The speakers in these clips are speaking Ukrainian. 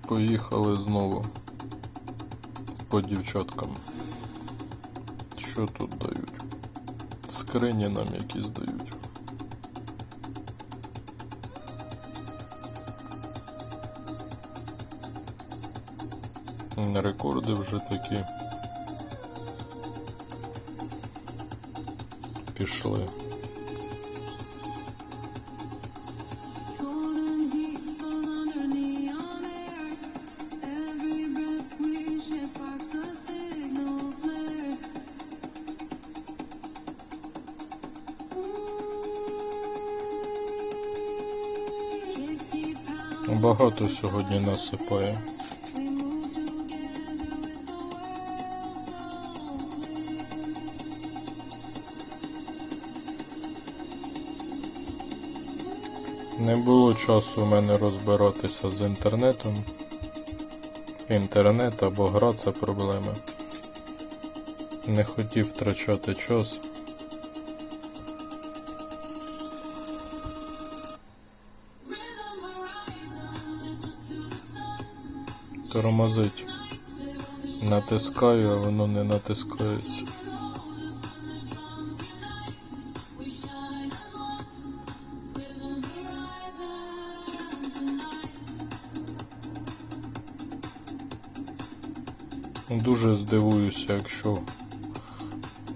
Поїхали знову по дівчаткам. Що тут дають? Скрині нам якісь дають. Рекорди вже такі пішли. Багато сьогодні насипає. Не було часу у мене розбиратися з інтернетом. Інтернет або гра – це проблема. Не хотів втрачати час. Тормозить. Натискаю, а воно не натискається. Дуже здивуюся, якщо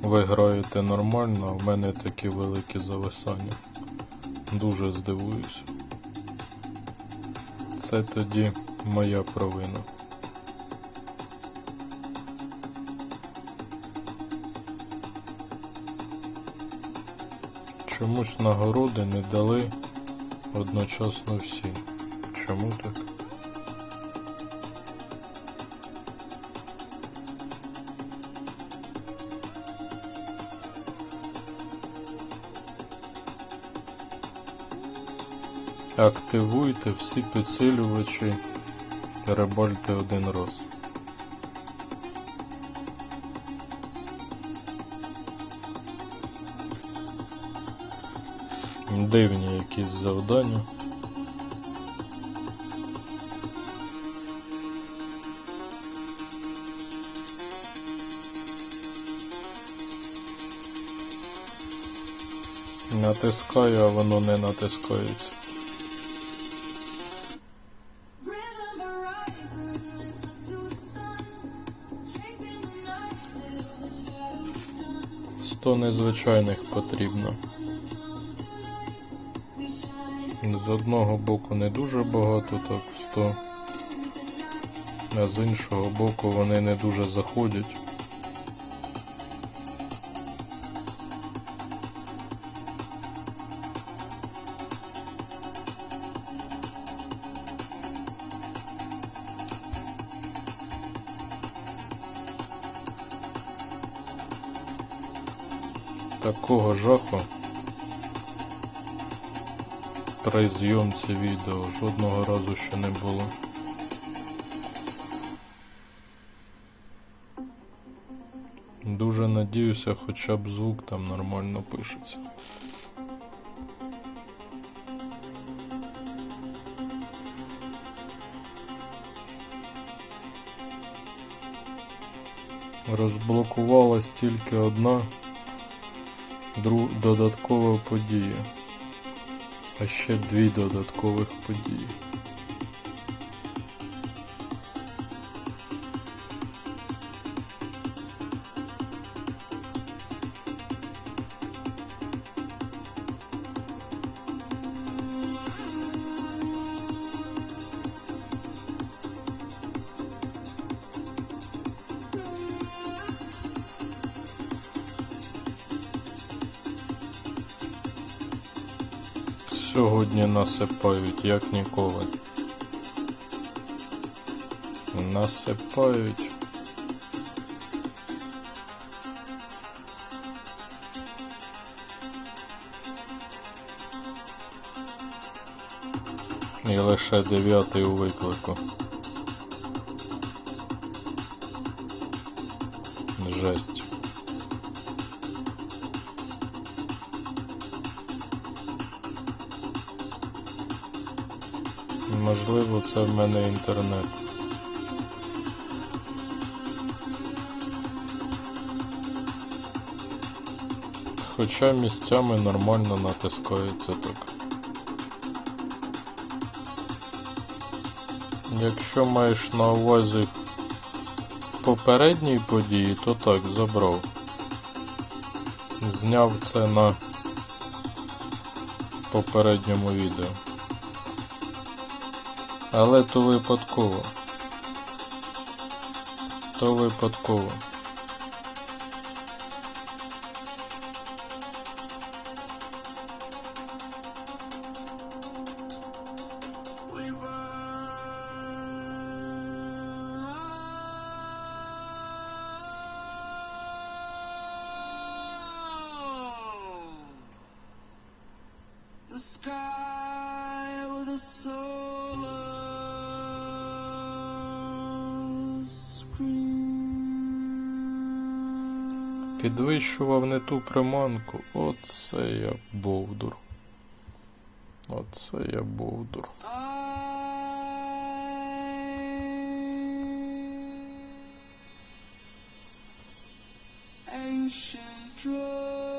ви граєте нормально, а в мене такі великі зависання. Дуже здивуюся. Це тоді моя провина. Чомусь нагороди не дали одночасно всім. Чому так? Активуйте всі підсилювачі, рибальте один раз. Дивні якісь завдання. Натискаю, а воно не натискається. Сто незвичайних потрібно. З одного боку не дуже багато, так 100, а з іншого боку вони не дуже заходять. Такого жаху при зйомці відео жодного разу ще не було. Дуже надіюся, хоча б звук там нормально пишеться. Розблокувалась тільки одна додаткова подія, а ще 2 додаткових події. Сьогодні насипають як ніколи. Насипають. І лише 9-й у виклику. Жесть. Можливо, це в мене інтернет. Хоча місцями нормально натискається так. Якщо маєш на увазі попередній події, то так, забрав. Зняв це на попередньому відео. Але то випадково. То випадково. The sky with a solar screen. Підвищував не ту приманку. Оце я бовдур. Оце я бовдур. Ancient drugs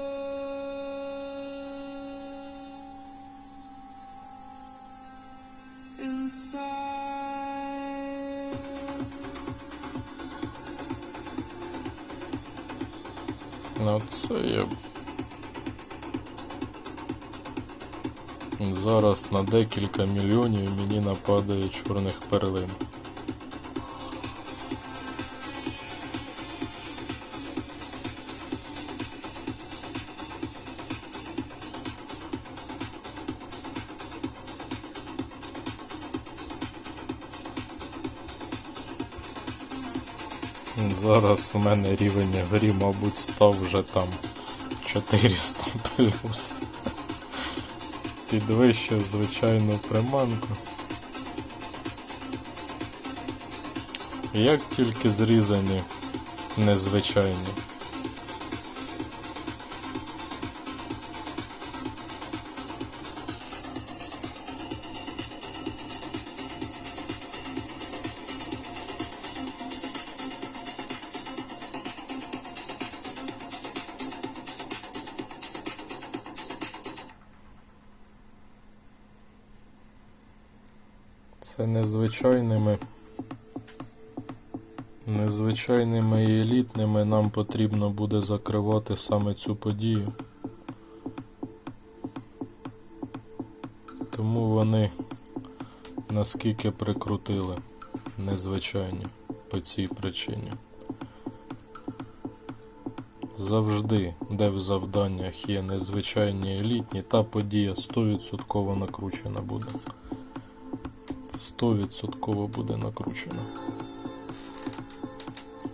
inside. Оце я... Зараз на декілька мільйонів мені нападає чорних перлин. Зараз у мене рівень грі, мабуть, став вже там 400 плюс. Підвищив звичайну приманку. Як тільки зрізані незвичайні. Це незвичайними і елітними нам потрібно буде закривати саме цю подію. Тому вони наскільки прикрутили незвичайні по цій причині. Завжди, де в завданнях є незвичайні елітні, та подія 100% накручена буде. 100% буде накручено.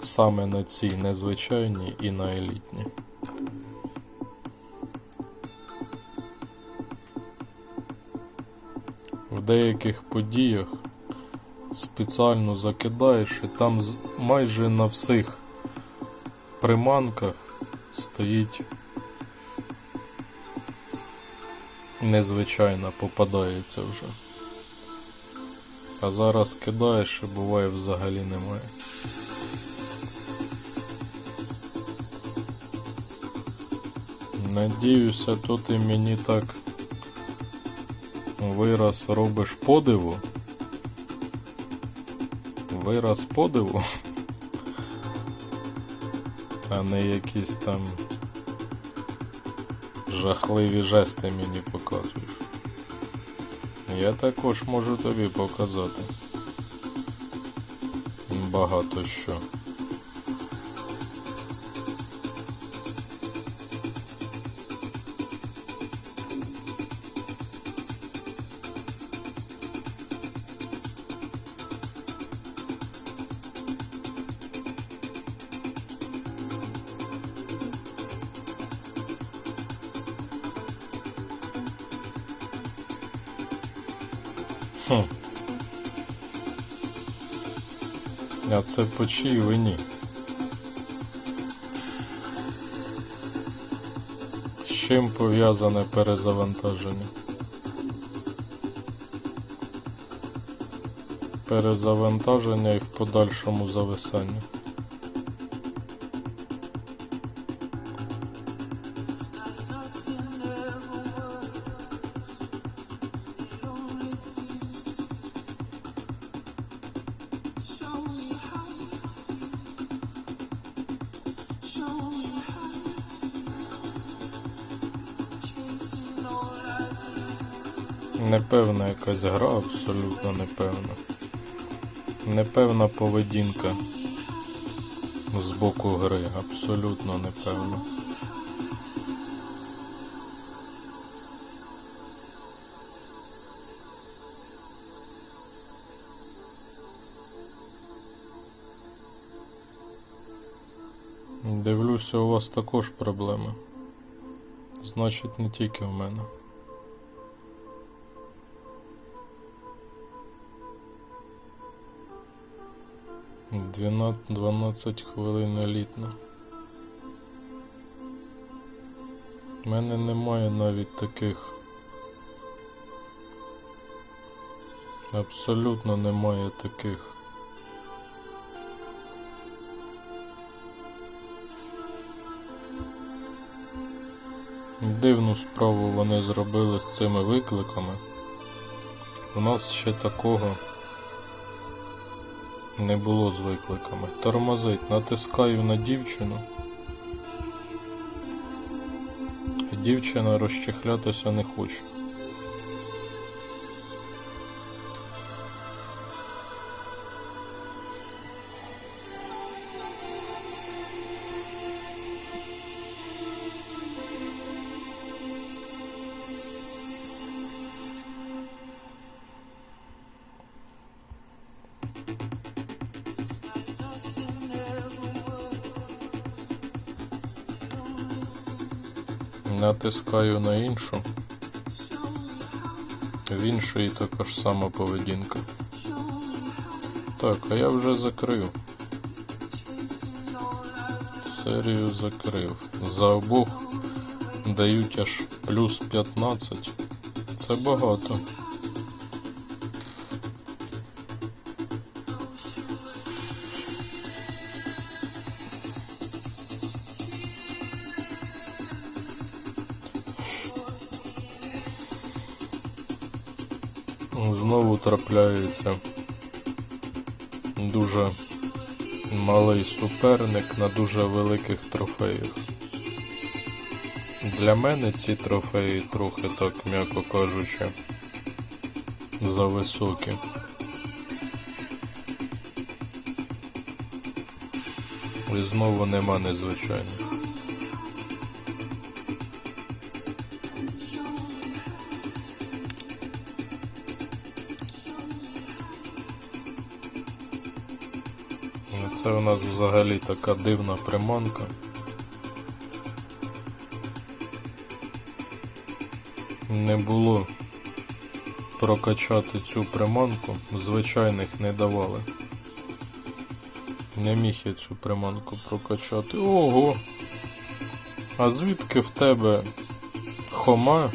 Саме на цій незвичайній і на елітні. В деяких подіях спеціально закидаєш і там майже на всіх приманках стоїть незвичайна, попадається вже. А зараз кидаєш і буває взагалі немає. Надіюся, то ти мені так вираз робиш подиву. Вираз подиву, а не якісь там жахливі жести мені показуєш. Я також можу тобі показати багато що. А це по чиїй вині? З чим пов'язане перезавантаження? перезавантаження і в подальшому зависання. Непевна якась гра, абсолютно непевна. Непевна поведінка з боку гри, абсолютно непевна. Дивлюся, у вас також проблеми. Значить, не тільки в мене. 12 хвилин елітно. У мене немає навіть таких. Абсолютно немає таких. Дивну справу вони зробили з цими викликами. У нас ще такого не було з викликами. Тормозить, натискаю на дівчину. Дівчина розчехлятися не хоче. Натискаю на іншу. В іншої така ж сама поведінка. Так, а я вже закрив. Серію закрив. За обох дають аж плюс 15. Це багато. Знову трапляється дуже малий суперник на дуже великих трофеях. Для мене ці трофеї трохи так, м'яко кажучи, зависокі. І знову нема незвичайних. Це у нас взагалі така дивна приманка. Не було прокачати цю приманку, звичайних не давали. Не міг я цю приманку прокачати. Ого! А звідки в тебе хома?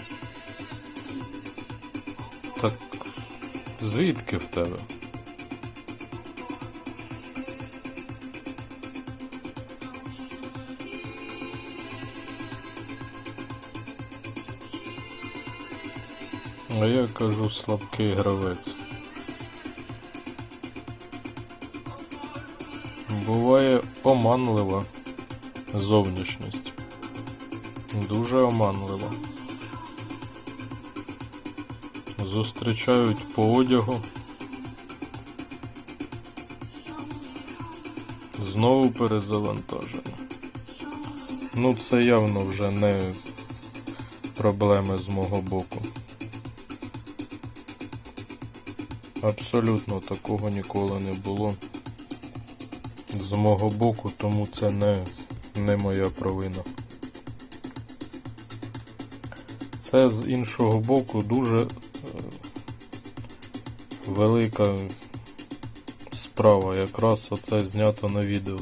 Так, звідки в тебе? А я кажу, слабкий гравець. Буває оманлива зовнішність. Дуже оманлива. Зустрічають по одягу. Знову перезавантаження. Ну це явно вже не проблеми з мого боку. Абсолютно такого ніколи не було з мого боку, тому це не моя провина. Це з іншого боку дуже велика справа, якраз оце знято на відео.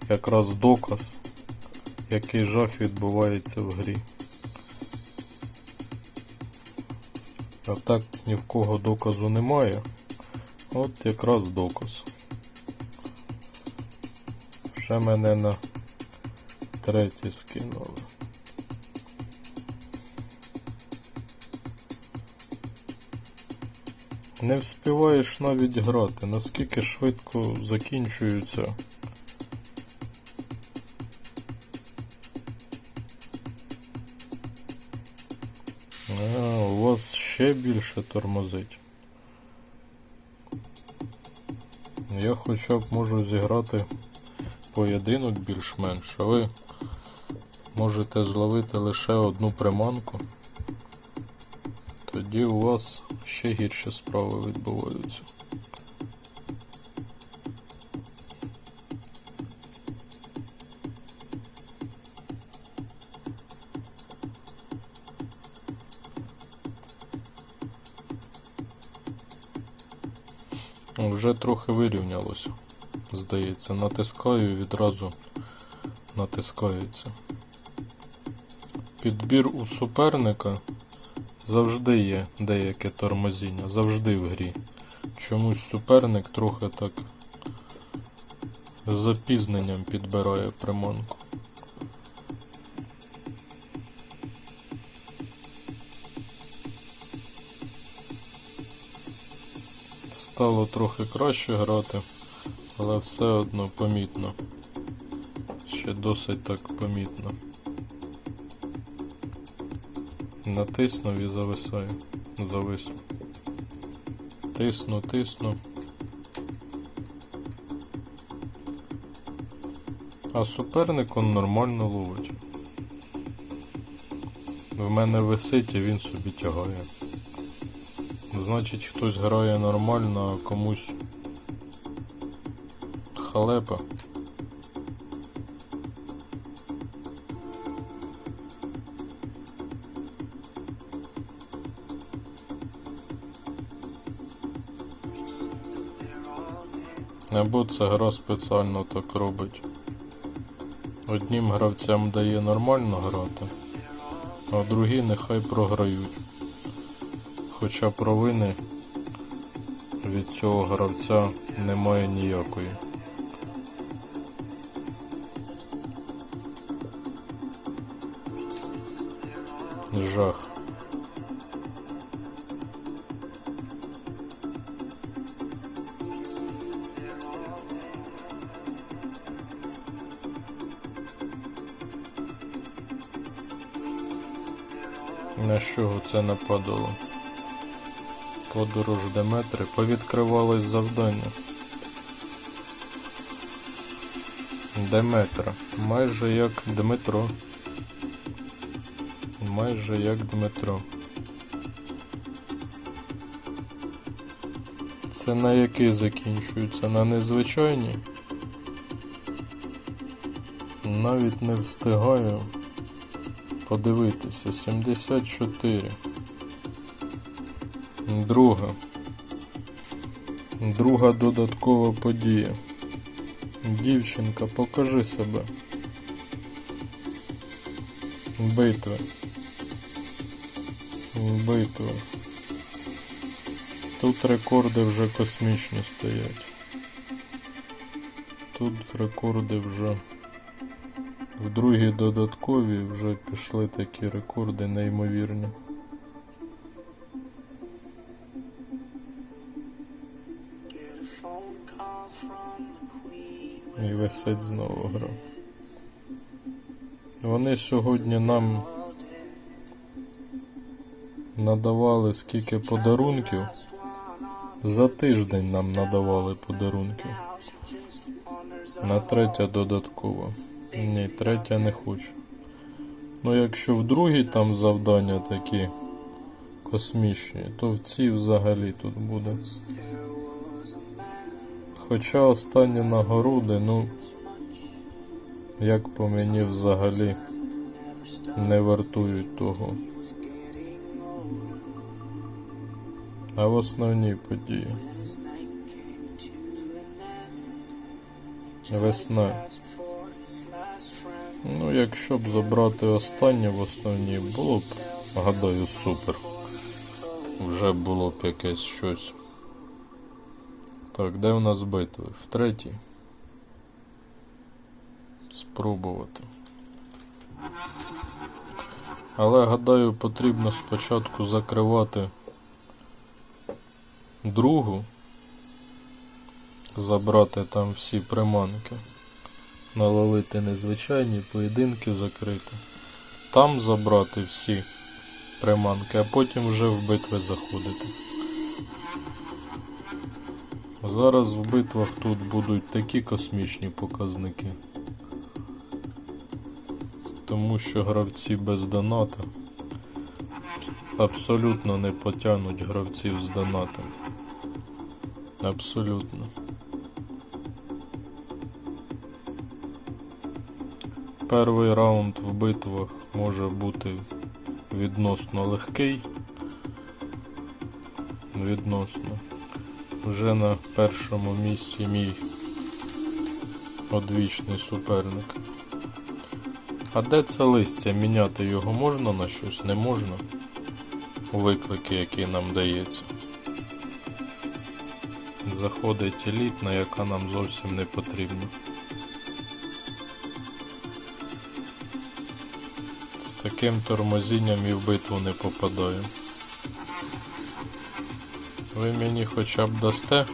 Якраз доказ, який жах відбувається в грі. А так ні в кого доказу немає. От якраз доказ. Ще мене на третій скинули. Не вспіваєш навіть грати, наскільки швидко закінчуються. У вас ще більше тормозить. Я хоча б можу зіграти поєдинок більш-менш, а ви можете зловити лише одну приманку. Тоді у вас ще гірші справи відбуваються. Вже трохи вирівнялося, здається. Натискаю і відразу натискається. Підбір у суперника завжди є деяке тормозіння, завжди в грі. Чомусь суперник трохи так з запізненням підбирає приманку. Стало трохи краще грати, але все одно помітно. Ще досить так помітно. Натиснув і зависаю. Зависло. Тисну. А суперник он нормально ловить. В мене висить і він собі тягає. Значить, хтось грає нормально, а комусь халепа. Або ця гра спеціально так робить. Одним гравцям дає нормально грати, а другі нехай програють. Хоча провини від цього гравця немає ніякої. Жах. На що це нападало? Подорож Деметри. Повідкривалось завдання. Деметра. Майже як Дмитро. Майже як Дмитро. Це на який закінчується? На незвичайні? Навіть не встигаю подивитися. 74. Друга додаткова подія. Дівчинка, покажи себе. Битви. Тут рекорди вже космічні стоять. Тут рекорди вже в другій додатковій вже пішли такі рекорди неймовірні. І висить знову гра. Вони сьогодні нам надавали скільки подарунків. За тиждень нам надавали подарунків. На третя додаткова. Ні, третя не хочу. Ну якщо в другій там завдання такі космічні, то в цій взагалі тут буде. Хоча останні нагороди, ну, як по мені взагалі не вартують того. А в основній події. Весна. Ну, якщо б забрати останнє в основній, було б, гадаю, супер. Вже було б якесь щось Так, де у нас битви? В третій. Спробувати. Але, гадаю, потрібно спочатку закривати другу, забрати там всі приманки, наловити незвичайні поєдинки, закрити. Там забрати всі приманки, а потім вже в битви заходити. Зараз в битвах тут будуть такі космічні показники. Тому що гравці без доната абсолютно не потягнуть гравців з донатом. Абсолютно. Перший раунд в битвах може бути відносно легкий. Відносно. Вже на першому місці мій одвічний суперник. А де це листя? Міняти його можна на щось? Не можна? Виклики, які нам дається. Заходить елітна, яка нам зовсім не потрібна. З таким тормозінням і в битву не попадаю. Ви мені хоча б дасте?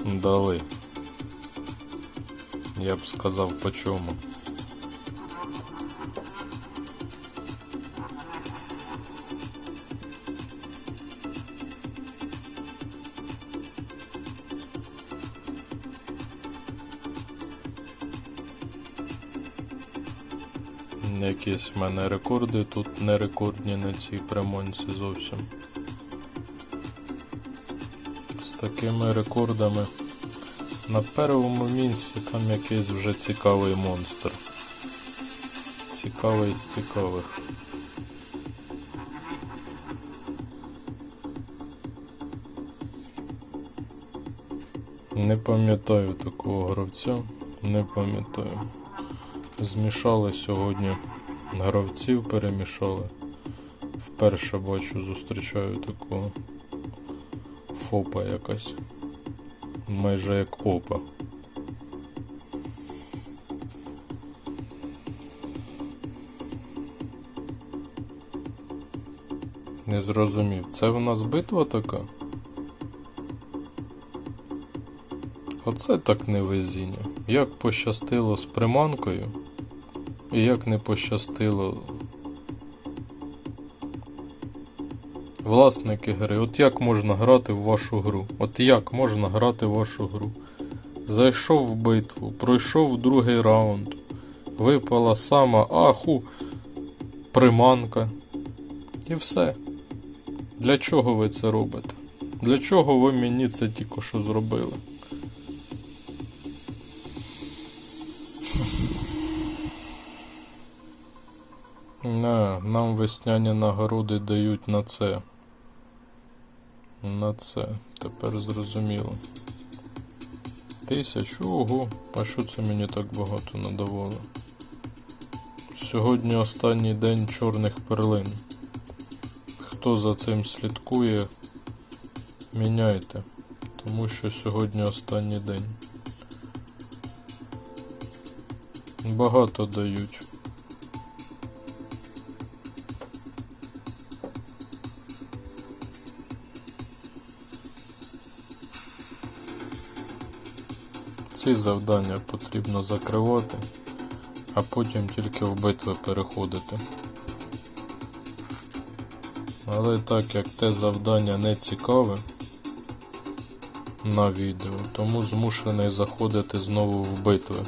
Дали. Я б сказав по чому. Якісь в мене рекорди тут не рекордні на цій приманці зовсім. З такими рекордами на першому місці там якийсь вже цікавий монстр. Цікавий з цікавих. Не пам'ятаю такого гравця, не пам'ятаю. Змішали сьогодні гравців, перемішали. Вперше бачу, зустрічаю такого фопа якась. Майже як опа. Не зрозумів. Це в нас битва така? Оце так невезіння. Як пощастило з приманкою, і як не пощастило власники гри. От як можна грати в вашу гру? От як можна грати в вашу гру? Зайшов в битву, пройшов другий раунд, випала сама приманка. І все. Для чого ви це робите? Для чого ви мені це тільки що зробили? Нам весняні нагороди дають на це. На це. Тепер зрозуміло. 1000? Ого, а що це мені так багато надавало? Сьогодні останній день чорних перлин. Хто за цим слідкує, міняйте. Тому що сьогодні останній день. Багато дають. Ці завдання потрібно закривати, а потім тільки в битви переходити. Але так як те завдання не цікаве на відео, тому змушений заходити знову в битви.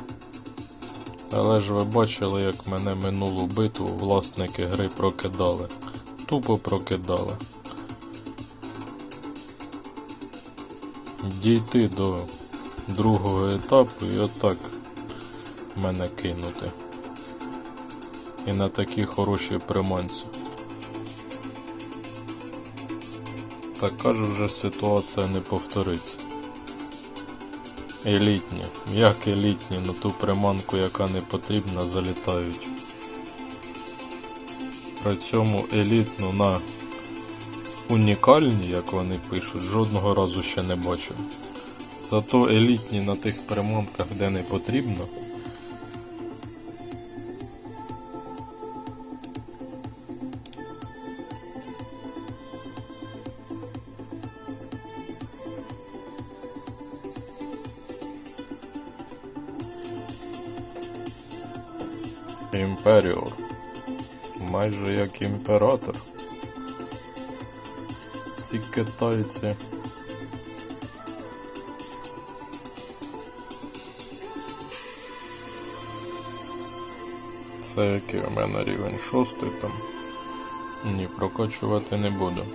Але ж ви бачили, як мене минулу битву власники гри прокидали. Тупо прокидали. Дійти до другого етапу і отак мене кинути. І на такі хороші приманці. Така ж вже ситуація не повториться. Елітні. Як елітні на ту приманку, яка не потрібна, залітають. При цьому елітну на унікальні, як вони пишуть, жодного разу ще не бачив. Зато елітні на тих приманках, де не потрібно. Імперіор. Майже як імператор. Ці китайці. Це який у мене рівень 6 там. Ні, прокачувати не буду.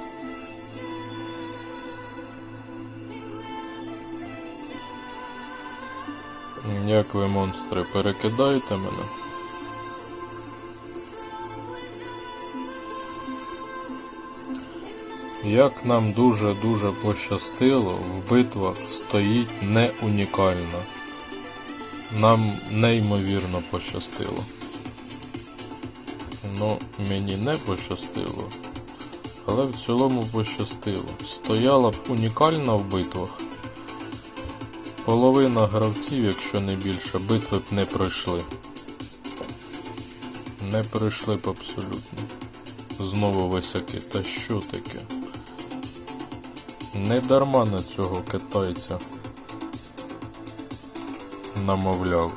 Як ви, монстри, перекидаєте мене? Як нам дуже-дуже пощастило, в битвах стоїть не унікально. Нам неймовірно пощастило. Ну, мені не пощастило, але в цілому пощастило. Стояла б унікальна в битвах. Половина гравців, якщо не більше, битви б не пройшли. Не пройшли б абсолютно. Знову висяки. Та що таке? Не дарма на цього китайця намовляв.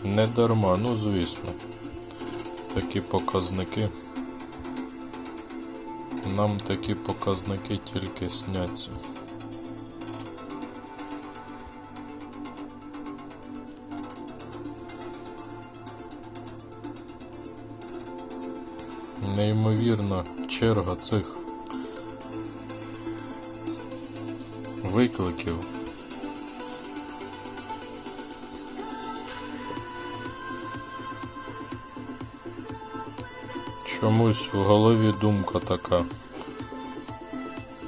Не дарма, ну звісно. Такі показники. Нам такі показники тільки сняться. Неймовірна черга цих викликів. Чомусь в голові думка така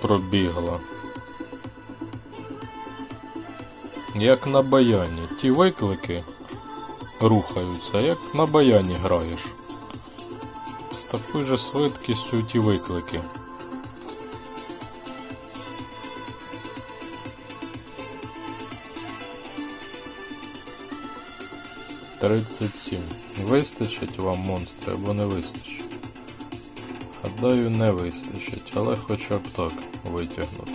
пробігла. Як на баяні. Ті виклики рухаються, як на баяні граєш. З такою же швидкістю ті виклики. «37. Вистачить вам, монстри, або не вистачить? Гадаю, не вистачить, але хоча б так витягнути.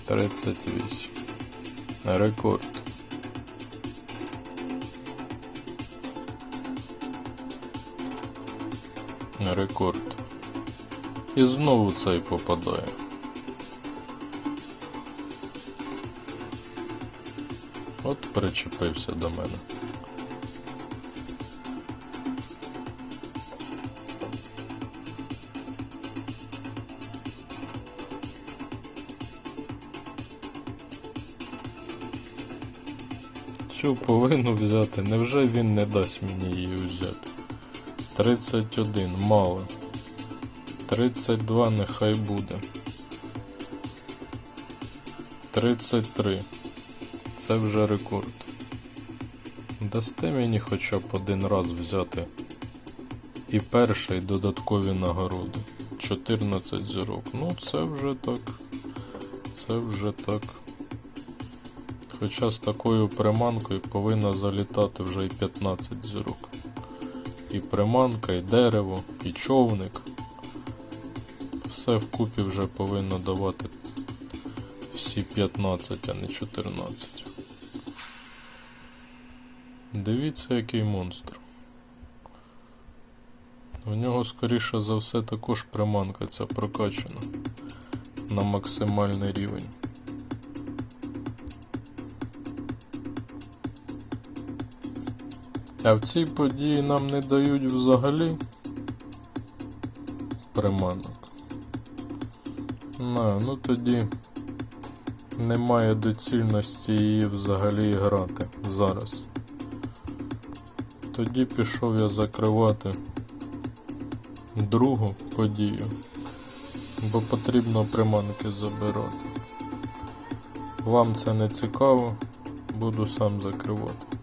«38. Рекорд. Рекорд. І знову цей попадає. От причепився до мене. Цю повинну взяти. Невже він не дасть мені її взяти? 31. Мало. 32 нехай буде. 33. Це вже рекорд. Дасте мені хоча б один раз взяти і перший додаткові нагороди. 14 зірок. Ну це вже так. Це вже так. Хоча з такою приманкою повинна залітати вже і 15 зірок. І приманка, і дерево, і човник. Все вкупі вже повинно давати всі 15, а не 14. Дивіться, який монстр. У нього, скоріше за все, також приманка ця прокачана на максимальний рівень. А в цій події нам не дають взагалі приманок. Ну тоді немає доцільності її взагалі грати зараз. Тоді пішов я закривати другу подію, бо потрібно приманки забирати. Вам це не цікаво, Буду сам закривати.